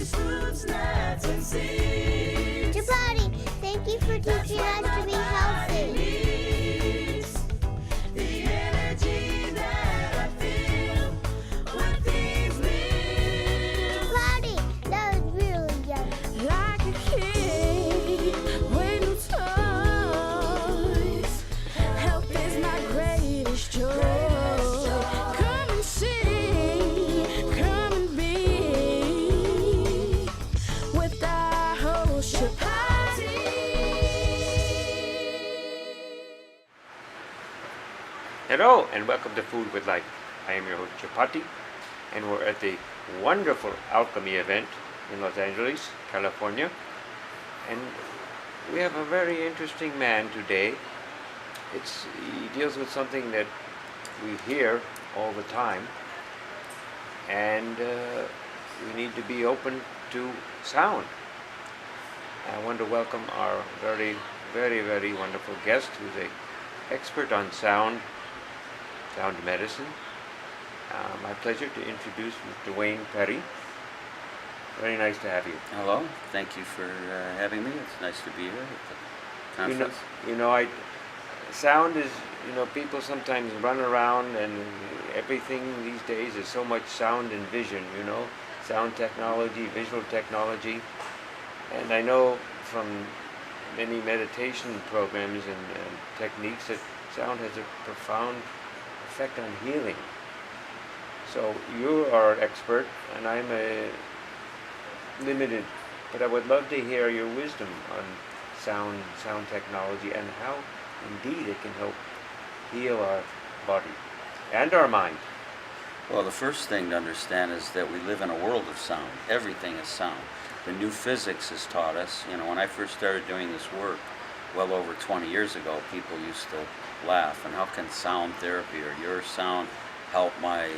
fruits, nuts, and seeds. Chapatti, thank you for teaching us to be healthy. The energy that I feel with these meals. Chapatti, that was really yummy. Like a kid with new toys. Health is my greatest joy. Come and see, come and be with our host Chapatti. Hello and welcome to Food with Life. I am your host Chapatti, and we're at the wonderful alchemy event in Los Angeles, California. And we have a very interesting man today. He deals with something that we hear all the time, and we need to be open to sound. I want to welcome our very, very, very wonderful guest, who's an expert on sound medicine. My pleasure to introduce Mr. Wayne Perry. Very nice to have you. Hello, thank you for having me. It's nice to be here at the conference. Sound is, people sometimes run around and everything these days is so much sound and vision, sound technology, visual technology. And I know from many meditation programs and techniques that sound has a profound effect on healing. So you are an expert and I'm a limited, but I would love to hear your wisdom on sound technology and how indeed it can help heal our body and our mind. Well, the first thing to understand is that we live in a world of sound. Everything is sound. The new physics has taught us, when I first started doing this work well over 20 years ago, people used to laugh, and how can sound therapy or your sound help my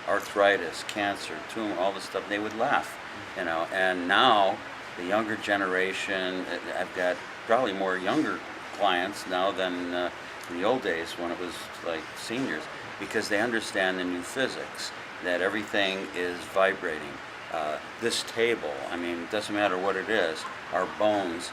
arthritis, cancer, tumor, all this stuff? They would laugh, and now the younger generation, I've got probably more younger clients now than in the old days when it was like seniors, because they understand the new physics, that everything is vibrating. This table, it doesn't matter what it is, our bones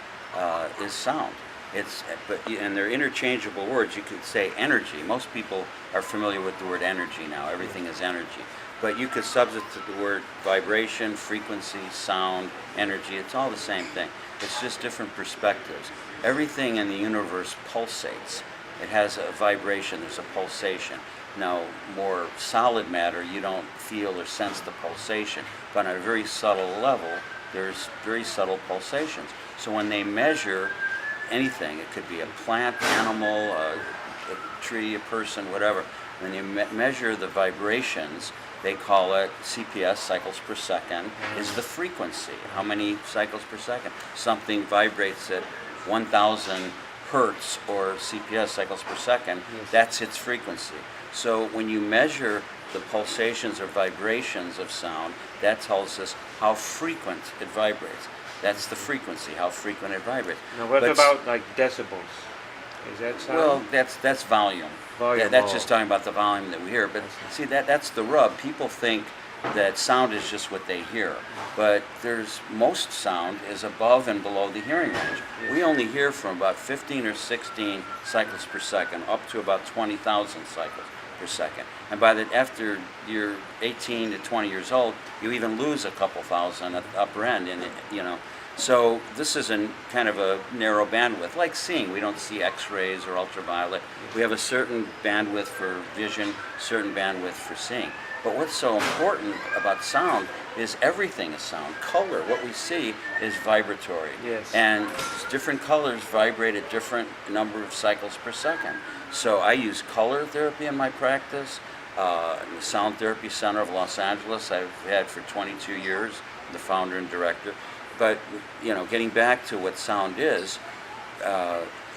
is sound. And they're interchangeable words. You could say energy. Most people are familiar with the word energy now. Everything is energy. But you could substitute the word vibration, frequency, sound, energy. It's all the same thing. It's just different perspectives. Everything in the universe pulsates. It has a vibration. There's a pulsation. Now, more solid matter, you don't feel or sense the pulsation. But on a very subtle level, there's very subtle pulsations. So when they measure anything, it could be a plant, animal, a tree, a person, whatever. When you measure the vibrations, they call it CPS, cycles per second, is the frequency. How many cycles per second? Something vibrates at 1,000 hertz or CPS, cycles per second, that's its frequency. So when you measure the pulsations or vibrations of sound, that tells us how frequent it vibrates. That's the frequency, how frequent it vibrates. Now what about like decibels? Is that sound? Well, that's volume. That's just talking about the volume that we hear. But see, that's the rub. People think that sound is just what they hear. But most sound is above and below the hearing range. We only hear from about 15 or 16 cycles per second up to about 20,000 cycles per second. And after you're 18 to 20 years old, you even lose a couple thousand at the upper end, So this is kind of a narrow bandwidth, like seeing. We don't see X-rays or ultraviolet. We have a certain bandwidth for vision, certain bandwidth for seeing. But what's so important about sound is everything is sound. Color, what we see, is vibratory. Yes. And different colors vibrate at different number of cycles per second. So I use color therapy in my practice. The Sound Therapy Center of Los Angeles, I've had for 22 years, the founder and director. But, getting back to what sound is,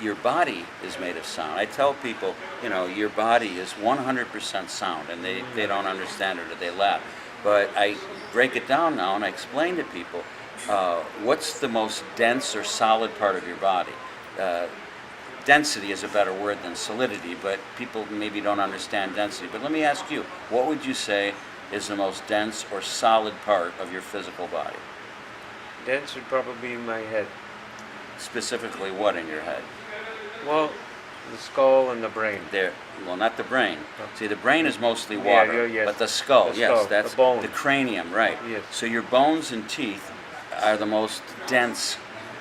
your body is made of sound. I tell people, your body is 100% sound, and they don't understand it or they laugh. But I break it down now and I explain to people what's the most dense or solid part of your body. Density is a better word than solidity, but people maybe don't understand density. But let me ask you, what would you say is the most dense or solid part of your physical body? dense would probably be my head. Specifically, what in your head? Well, the skull and the brain. There, well, not the brain. Oh. See, the brain is mostly Yeah, water, yes. but the skull, The yes, skull, that's the bone. the cranium, right? Yes. So your bones and teeth are the most dense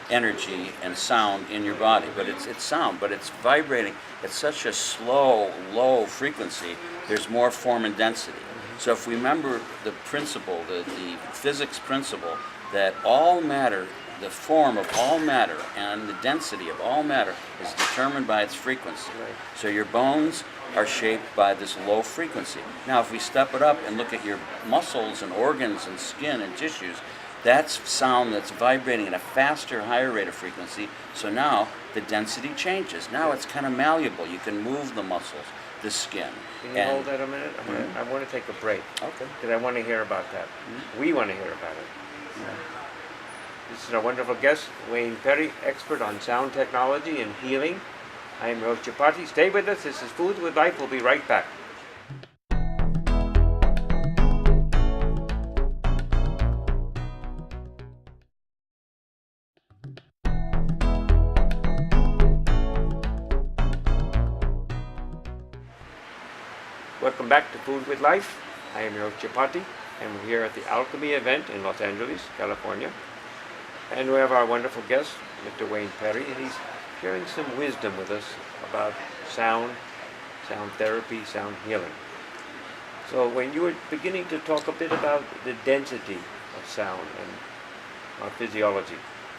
energy and sound in your body, but it's sound, but it's vibrating at such a slow, low frequency. There's more form and density. So if we remember the principle, the physics principle, that all matter, the form of all matter and the density of all matter is determined by its frequency. Right. So your bones are shaped by this low frequency. Now if we step it up and look at your muscles and organs and skin and tissues, that's sound that's vibrating at a faster, higher rate of frequency. So now the density changes. Now it's kind of malleable. You can move the muscles, the skin. Can you hold that a minute? I want to take a break. Okay. Because I want to hear about that. We want to hear about it. This is our wonderful guest, Wayne Perry, expert on sound technology and healing. I am your host, Chapatti. Stay with us. This is Food with Life. We'll be right back. Welcome back to Food with Life. I am your host, Chapatti, and we're here at the Alchemy event in Los Angeles, California. And we have our wonderful guest, Mr. Wayne Perry, and he's sharing some wisdom with us about sound therapy, sound healing. So when you were beginning to talk a bit about the density of sound and our physiology.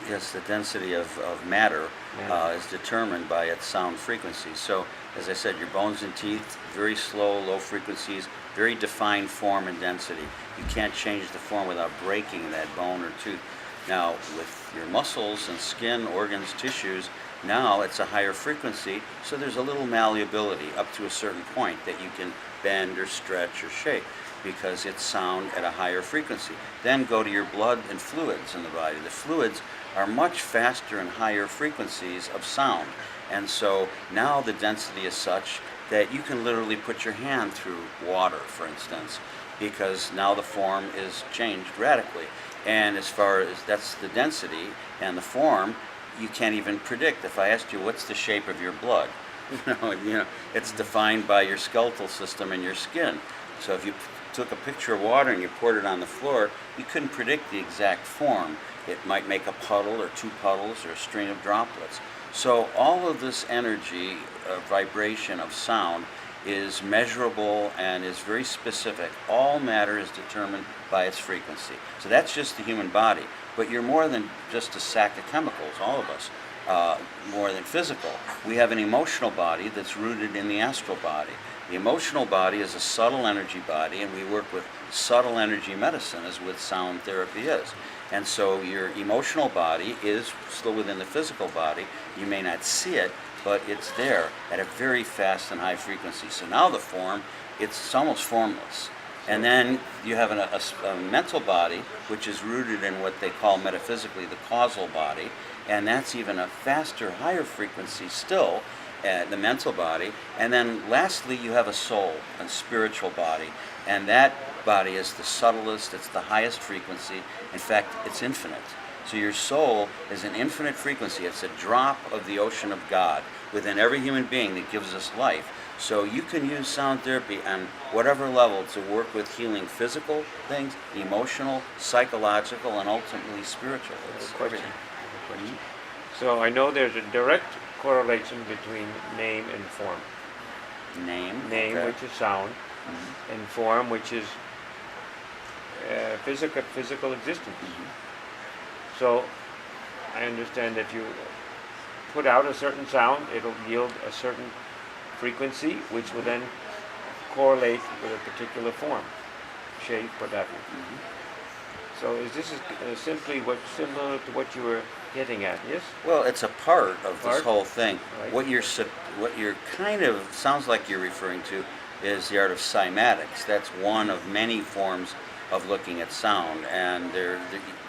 Yes, the density of matter Matter. is determined by its sound frequency. So, as I said, your bones and teeth, very slow, low frequencies, very defined form and density. You can't change the form without breaking that bone or tooth. Now, with your muscles and skin, organs, tissues, now it's a higher frequency, so there's a little malleability up to a certain point that you can bend or stretch or shape, because it's sound at a higher frequency. Then go to your blood and fluids in the body. The fluids are much faster and higher frequencies of sound. And so now the density is such that you can literally put your hand through water, for instance, because now the form is changed radically. And as far as that's the density and the form, you can't even predict. If I asked you, what's the shape of your blood? It's defined by your skeletal system and your skin. So if you took a picture of water and you poured it on the floor, you couldn't predict the exact form. It might make a puddle or two puddles or a string of droplets. So all of this energy, vibration of sound is measurable and is very specific. All matter is determined by its frequency. So that's just the human body. But you're more than just a sack of chemicals, all of us, more than physical. We have an emotional body that's rooted in the astral body. The emotional body is a subtle energy body, and we work with subtle energy medicine, as with sound therapy is. And so your emotional body is still within the physical body. You may not see it, but it's there at a very fast and high frequency. So now the form, it's almost formless. And then you have a mental body, which is rooted in what they call metaphysically the causal body, and that's even a faster, higher frequency still, the mental body. And then lastly, you have a soul, a spiritual body, and that body is the subtlest, it's the highest frequency. In fact, it's infinite. So your soul is an infinite frequency. It's a drop of the ocean of God within every human being that gives us life. So you can use sound therapy on whatever level to work with healing physical things, emotional, psychological, and ultimately spiritual. It's everything. So I know there's a direct correlation between name and form. Name, Name, okay. which is sound, and form, which is physical existence. So I understand that you put out a certain sound, it'll yield a certain frequency, which will then correlate with a particular form, shape, what have you. So is this simply similar to what you were getting at? Yes. Well, it's a part of this Part? whole thing. Right. What you're kind of sounds like you're referring to is the art of cymatics. That's one of many forms of looking at sound, and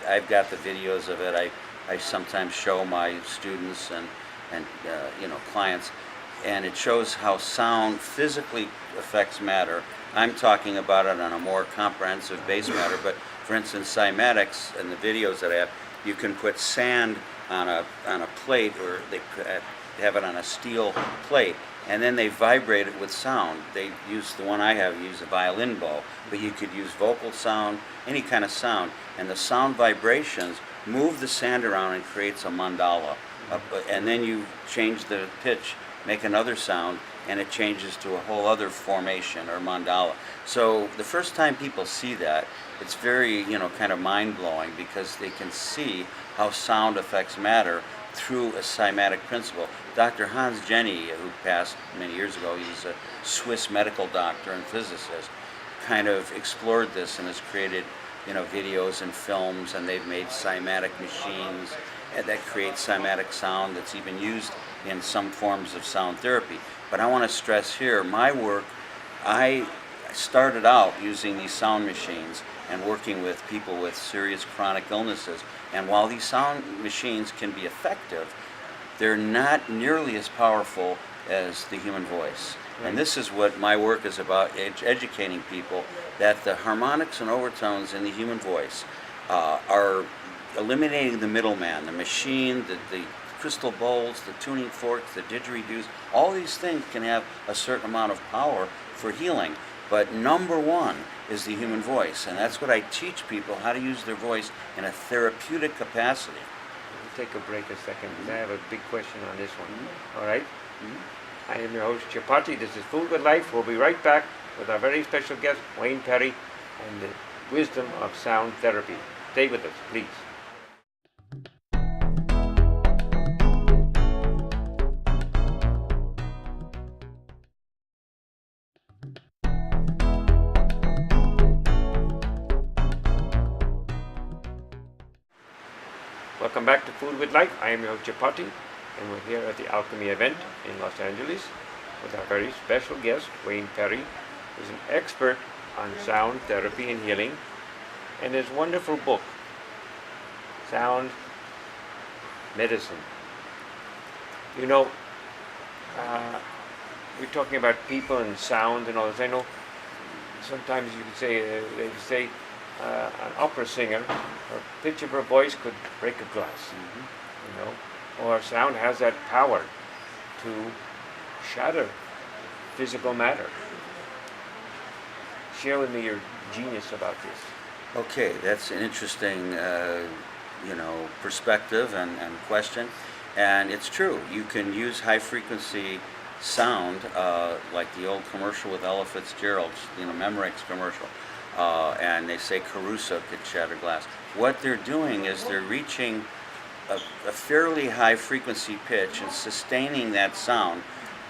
I've got the videos of it. I sometimes show my students and clients, and it shows how sound physically affects matter. I'm talking about it on a more comprehensive base matter, but for instance, cymatics and the videos that I have, You can put sand on a plate, or they have it on a steel plate, and then they vibrate it with sound. They use the one I have, use a violin bow, but you could use vocal sound, any kind of sound, and the sound vibrations move the sand around and creates a mandala. And then you change the pitch, make another sound, and it changes to a whole other formation or mandala. So the first time people see that, it's very, kind of mind-blowing, because they can see how sound affects matter through a cymatic principle. Dr. Hans Jenny, who passed many years ago, he's a Swiss medical doctor and physicist, kind of explored this and has created, videos and films, and they've made cymatic machines that create cymatic sound that's even used in some forms of sound therapy. But I want to stress here, my work, I started out using these sound machines and working with people with serious chronic illnesses. And while these sound machines can be effective, they're not nearly as powerful as the human voice. Right. And this is what my work is about, educating people that the harmonics and overtones in the human voice are eliminating the middleman, the machine, the crystal bowls, the tuning forks, the didgeridoos. All these things can have a certain amount of power for healing. But number one is the human voice, and that's what I teach people, how to use their voice in a therapeutic capacity. We'll take a break a second, because I have a big question on this one. All right? I am your host, Chapatti. This is Food with Life. We'll be right back with our very special guest, Wayne Perry, and the wisdom of sound therapy. Stay with us, please. Welcome back to Food with Life. I am your host, Chapatti, and we're here at the Alchemy event in Los Angeles with our very special guest, Wayne Perry, who's an expert on sound therapy and healing, and his wonderful book, Sound Medicine. We're talking about people and sound and all this. I know sometimes you could say, they say, an opera singer, her pitch of her voice could break a glass, or sound has that power to shatter physical matter. Share with me your genius about this. Okay, that's an interesting, perspective and question. And it's true. You can use high frequency sound, like the old commercial with Ella Fitzgerald, Memorex commercial. And they say Caruso could shatter glass. What they're doing is they're reaching a fairly high frequency pitch and sustaining that sound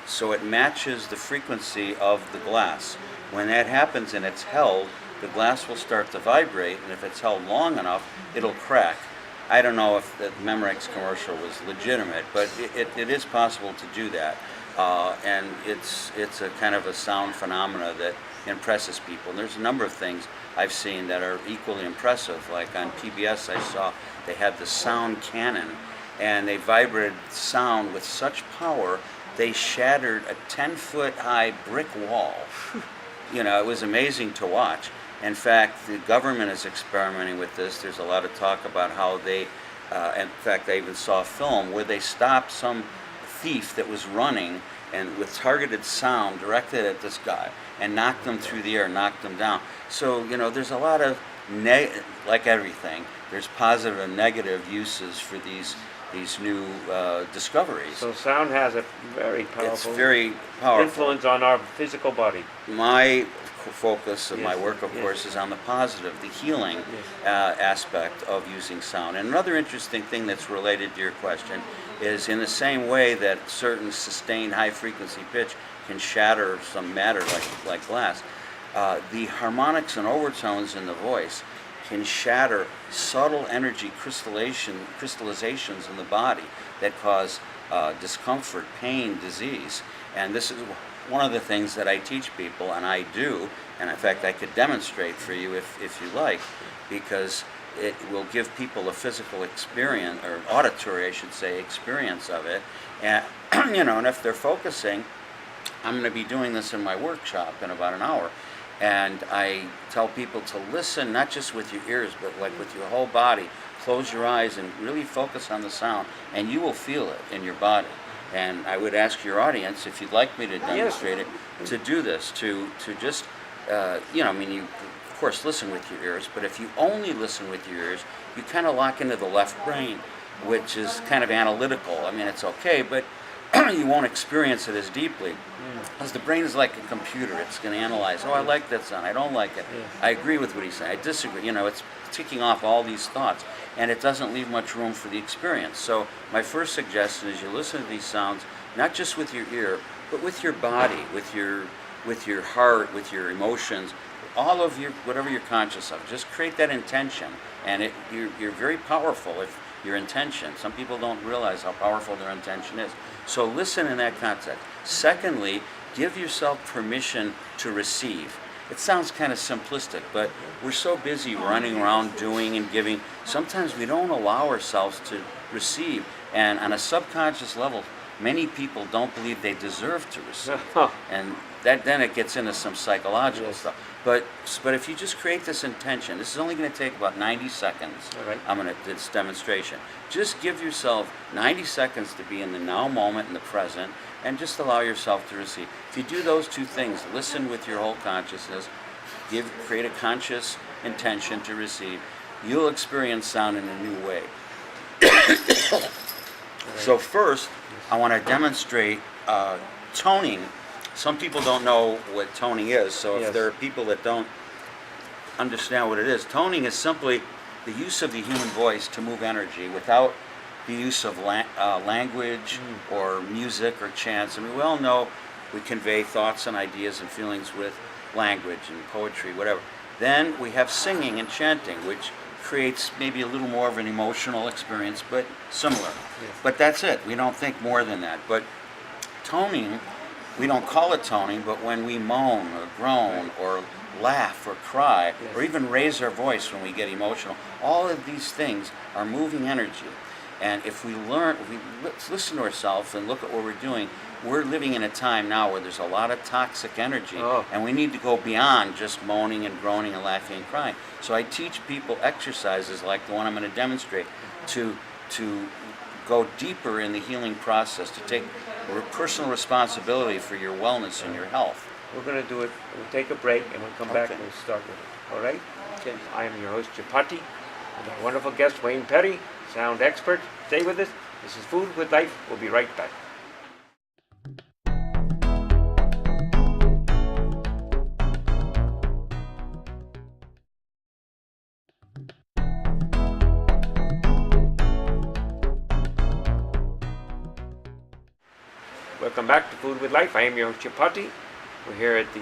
so it matches the frequency of the glass. When that happens and it's held, the glass will start to vibrate, and if it's held long enough, it'll crack. I don't know if the Memorex commercial was legitimate, but it is possible to do that. And it's a kind of a sound phenomena that impresses people. And there's a number of things I've seen that are equally impressive. Like on PBS, I saw they had the sound cannon, and they vibrated sound with such power they shattered a 10-foot high brick wall. It was amazing to watch. In fact, the government is experimenting with this. There's a lot of talk about how they, in fact, I even saw a film where they stopped some thief that was running and with targeted sound directed at this guy and knocked them through the air, knocked them down. So, there's a lot of, like everything, there's positive and negative uses for these new discoveries. So sound has a very powerful influence on our physical body. My focus of my work, of yes. course, is on the positive, the healing aspect of using sound. And another interesting thing that's related to your question is in the same way that certain sustained high-frequency pitch can shatter some matter like glass, the harmonics and overtones in the voice can shatter subtle energy crystallizations in the body that cause discomfort, pain, disease. And this is one of the things that I teach people, and I do, and in fact I could demonstrate for you if you like, because it will give people a physical experience, or auditory I should say, experience of it. And and if they're focusing, I'm going to be doing this in my workshop in about an hour. And I tell people to listen, not just with your ears, but like with your whole body, close your eyes and really focus on the sound, and you will feel it in your body. And I would ask your audience, if you'd like me to demonstrate it, to do this, to just, I mean, you of course listen with your ears, but if you only listen with your ears, you kind of lock into the left brain, which is kind of analytical. I mean, it's okay, but you won't experience it as deeply. Because the brain is like a computer. It's going to analyze, oh, I like that sound, I don't like it. I agree with what he's saying, I disagree. It's ticking off all these thoughts, and it doesn't leave much room for the experience. So my first suggestion is you listen to these sounds, not just with your ear, but with your body, with your heart, with your emotions, all of your, whatever you're conscious of. Just create that intention, and you're very powerful if your intention. Some people don't realize how powerful their intention is. So listen in that context. Secondly, give yourself permission to receive. It sounds kind of simplistic, but we're so busy running around doing and giving, sometimes we don't allow ourselves to receive. And on a subconscious level, many people don't believe they deserve to receive. And then it gets into some psychological stuff. But if you just create this intention, this is only going to take about 90 seconds. All right. I'm going to do this demonstration. Just give yourself 90 seconds to be in the now moment, in the present, and just allow yourself to receive. If you do those two things, listen with your whole consciousness, create a conscious intention to receive, you'll experience sound in a new way. So first, I want to demonstrate toning. Some people don't know what toning is, so if there are people that don't understand what it is, toning is simply the use of the human voice to move energy without the use of language or music or chants. I mean, we all know we convey thoughts and ideas and feelings with language and poetry, whatever. Then we have singing and chanting, which creates maybe a little more of an emotional experience, but similar. But that's it. We don't think more than that. But toning, we don't call it toning, but when we moan or groan or laugh or cry or even raise our voice when we get emotional, all of these things are moving energy. And if we listen to ourselves and look at what we're doing, we're living in a time now where there's a lot of toxic energy, and we need to go beyond just moaning and groaning and laughing and crying. So I teach people exercises like the one I'm going to demonstrate to go deeper in the healing process, to take personal responsibility for your wellness and your health. We're going to do it. We'll take a break, and we'll come back and we'll start with it. All right? Okay. I am your host, Chapatti, and our wonderful guest, Wayne Perry, sound expert. Stay with us. This is Food with Life. We'll be right back. Welcome back to Food with Life. I am your host, Chapatti. We're here at the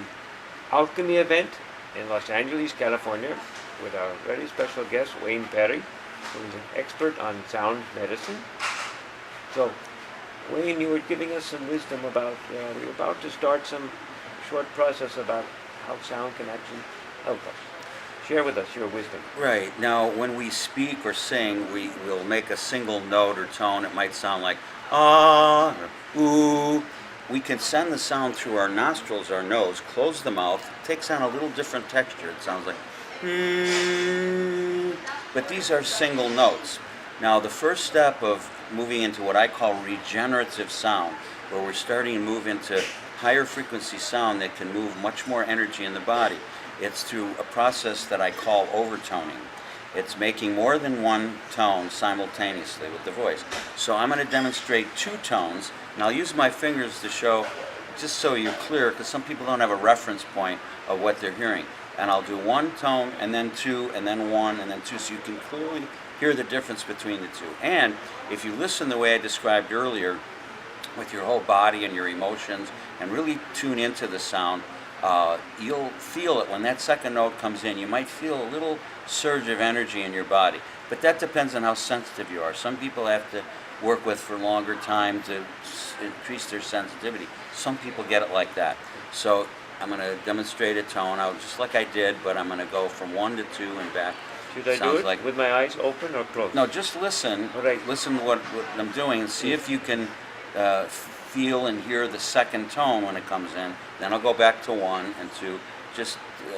Alchemy event in Los Angeles, California, with our very special guest, Wayne Perry, who is an expert on sound medicine. So, Wayne, you were giving us some wisdom about, we were about to start some short process about how sound can actually help us. Share with us your wisdom. Right. Now, when we speak or sing, we will make a single note or tone. It might sound like ah, or ooh. We can send the sound through our nostrils, our nose, close the mouth. It takes on a little different texture. It sounds like but these are single notes. Now, the first step of moving into what I call regenerative sound, where we're starting to move into higher frequency sound that can move much more energy in the body, it's through a process that I call overtoning. It's making more than one tone simultaneously with the voice. So I'm going to demonstrate two tones, and I'll use my fingers to show, just so you're clear, because some people don't have a reference point of what they're hearing. And I'll do one tone, and then two, and then one, and then two, so you can clearly hear the difference between the two. And if you listen the way I described earlier, with your whole body and your emotions, and really tune into the sound, you'll feel it when that second note comes in. You might feel a little surge of energy in your body, but that depends on how sensitive you are. Some people have to work with for longer time to increase their sensitivity. Some people get it like that. So I'm going to demonstrate a tone out just like I did, but I'm going to go from 1 to 2 and back. Should I do it with my eyes open or closed? No, just listen. All right. Listen to what I'm doing and see if you can feel and hear the second tone when it comes in. Then I'll go back to 1 and 2,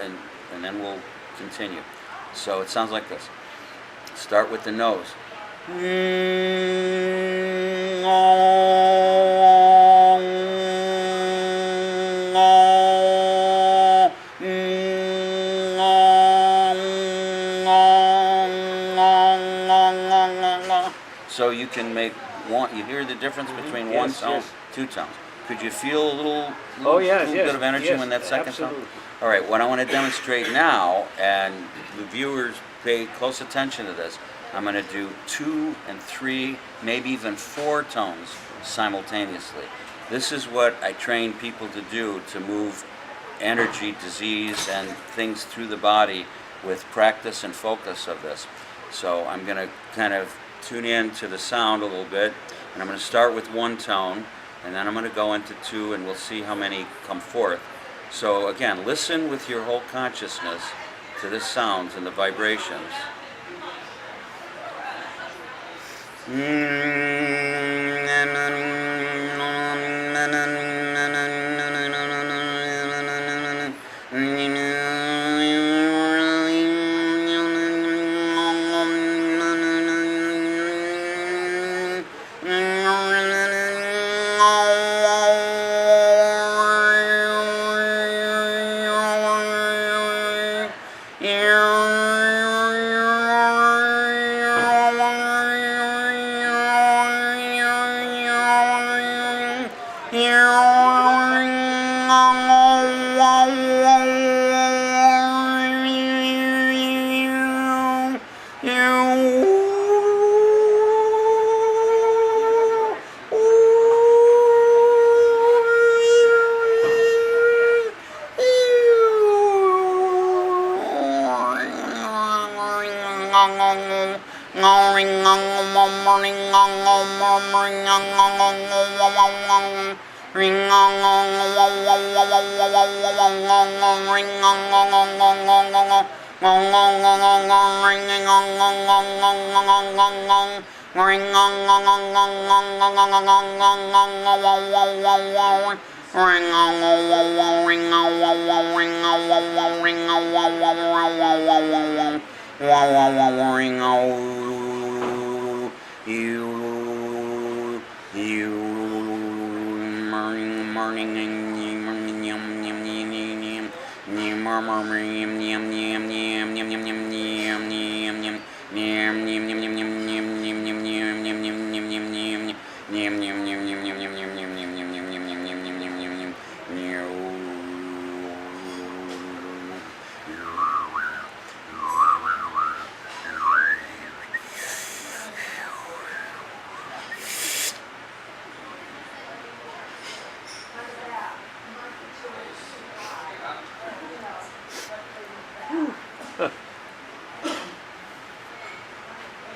and then we'll continue. So it sounds like this. Start with the nose. So you can make one. You hear the difference between one Yes, tone, yes. two tones. Could you feel a little Oh, yes, little yes, bit of energy yes, when that second absolutely. tone? All right. What I want to demonstrate now, and the viewers pay close attention to this. I'm going to do 2 and 3, maybe even 4 tones simultaneously. This is what I train people to do to move energy, disease, and things through the body with practice and focus of this. So I'm going to kind of tune in to the sound a little bit, and I'm going to start with 1 tone, and then I'm going to go into 2, and we'll see how many come forth. So again, listen with your whole consciousness to the sounds and the vibrations.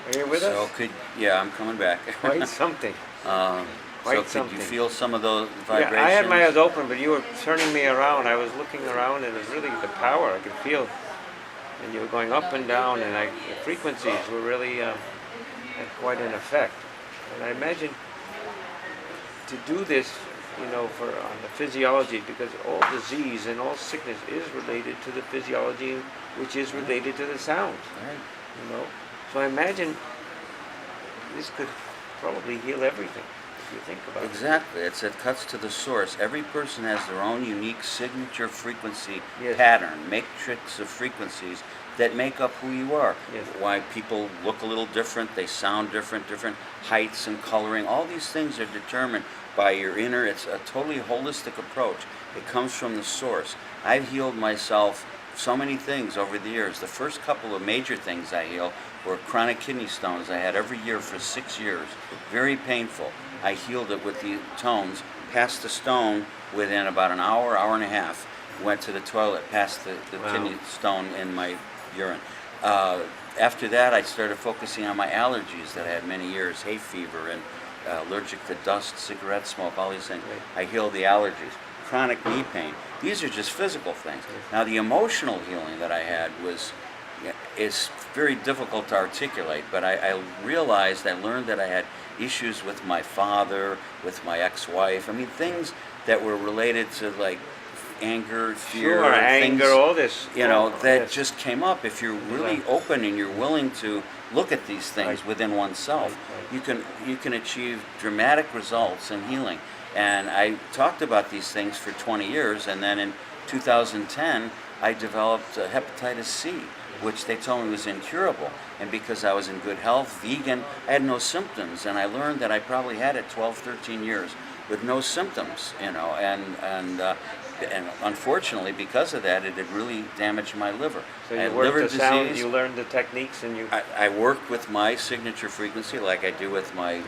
Are you with So us? yeah, I'm coming back. Quite something. So Quite could something. you feel some of those Yeah, vibrations? I had my eyes open, but you were turning me around. I was looking around, and it was really the power I could feel. And you were going up and down, and the frequencies were really had quite an effect. And I imagine to do this, on the physiology, because all disease and all sickness is related to the physiology, which is related to the sound. Right. So I imagine this could probably heal everything if you think about it. Exactly. It cuts to the source. Every person has their own unique signature frequency Yes. pattern, matrix of frequencies that make up who you are. Yes. Why people look a little different, they sound different heights and coloring. All these things are determined by your inner. It's a totally holistic approach. It comes from the source. I've healed myself so many things over the years. The first couple of major things I healed were chronic kidney stones I had every year for 6 years. Very painful. I healed it with the tones, passed the stone within about an hour, hour and a half. Went to the toilet, passed the Wow. kidney stone in my urine. After that, I started focusing on my allergies that I had many years, hay fever and allergic to dust, cigarette smoke, all these things. Right. I healed the allergies. Chronic knee pain. These are just physical things. Now, the emotional healing that I had is very difficult to articulate, but I learned that I had issues with my father, with my ex-wife. I mean, things that were related to like anger, fear, Sure, things, anger, all this. that Yes. just came up. If you're really Exactly. open and you're willing to look at these things Right. within oneself, Right. you can achieve dramatic results in healing. And I talked about these things for 20 years, and then in 2010, I developed hepatitis C, which they told me was incurable. And because I was in good health, vegan, I had no symptoms, and I learned that I probably had it 12, 13 years with no symptoms, and unfortunately, because of that, it had really damaged my liver. So I you had worked liver the sound, disease. you learned the techniques, and you. I work with my signature frequency like I do with my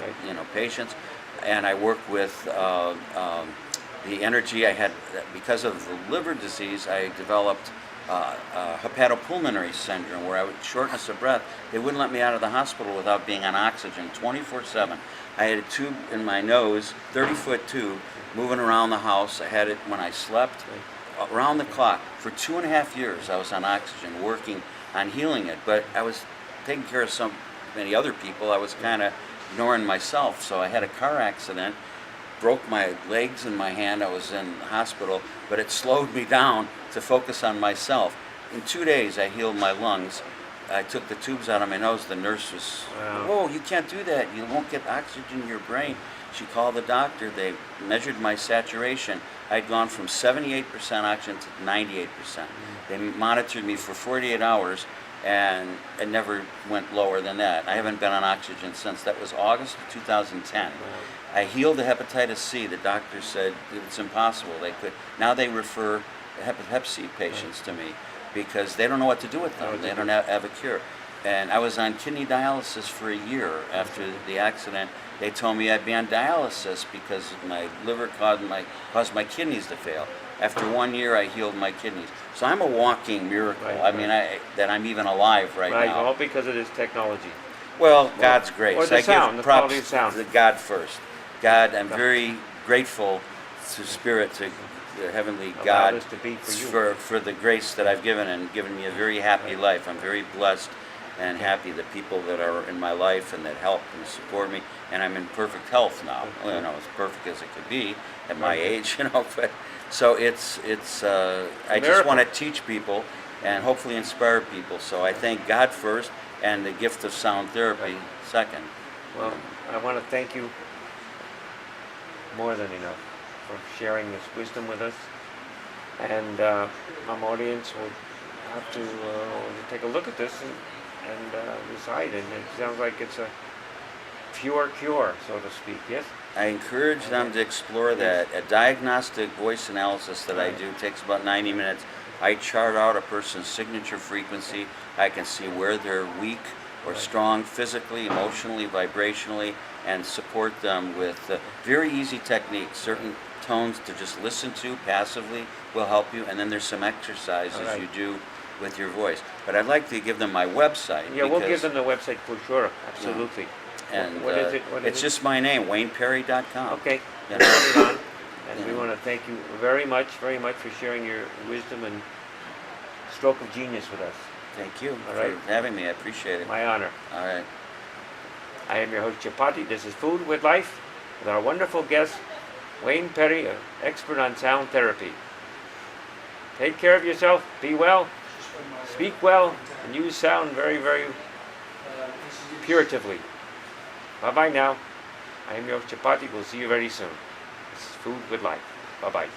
patients, and I work with the energy I had because of the liver disease. I developed hepatopulmonary syndrome, where I would shortness of breath. They wouldn't let me out of the hospital without being on oxygen 24/7. I had a tube in my nose, 30-foot tube, moving around the house. I had it when I slept, around the clock. For 2.5 years, I was on oxygen, working on healing it. But I was taking care of so many other people. I was kind of ignoring myself. So I had a car accident, broke my legs and my hand. I was in the hospital, but it slowed me down to focus on myself. In 2 days, I healed my lungs. I took the tubes out of my nose. The nurse was, Wow. "Whoa, you can't do that. You won't get oxygen in your brain." She called the doctor. They measured my saturation. I'd gone from 78% oxygen to 98%. They monitored me for 48 hours, and it never went lower than that. I haven't been on oxygen since. That was August of 2010. I healed the hepatitis C. The doctor said it's impossible. Now they refer hep C patients to me because they don't know what to do with them. They don't have a cure. And I was on kidney dialysis for a year after the accident. They told me I'd be on dialysis because my liver caused my kidneys to fail. After 1 year, I healed my kidneys. So I'm a walking miracle. Right, I mean, that I'm even alive right Right, now. all because of this technology. Well, God's grace. or the I sound, the give props quality of sound. to God first. God, I'm very grateful to Spirit, to the Heavenly Allowed God, us to be for you. for the grace that I've given and given me a very happy life. I'm very blessed and happy, the people that are in my life and that help and support me. And I'm in perfect health now. As perfect as it could be at my age, But so it's I just Miracle. want to teach people and hopefully inspire people. So I thank God first, and the gift of sound therapy second. Well, I want to thank you more than enough for sharing this wisdom with us. And my audience will have to take a look at this and decide. And it sounds like it's a pure cure, so to speak, yes? I encourage them to explore that. A diagnostic voice analysis that I do takes about 90 minutes. I chart out a person's signature frequency. I can see where they're weak or strong physically, emotionally, vibrationally, and support them with very easy techniques. Certain tones to just listen to passively will help you, and then there's some exercises Alright. you do with your voice. But I'd like to give them my website. Yeah, we'll give because- them the website for sure, absolutely. And What is it? What is it's it? just my name, WaynePerry.com. Okay, You we'll know. put it on. And we Yeah. want to thank you very much for sharing your wisdom and stroke of genius with us. Thank you All right. for having me. I appreciate it. My honor. All right. I am your host, Chapatti. This is Food with Life with our wonderful guest, Wayne Perry, an expert on sound therapy. Take care of yourself, be well, speak well, and use sound very, very puratively. Bye-bye now. I am your host, Chapatti. We'll see you very soon. This is Food with Life. Bye-bye.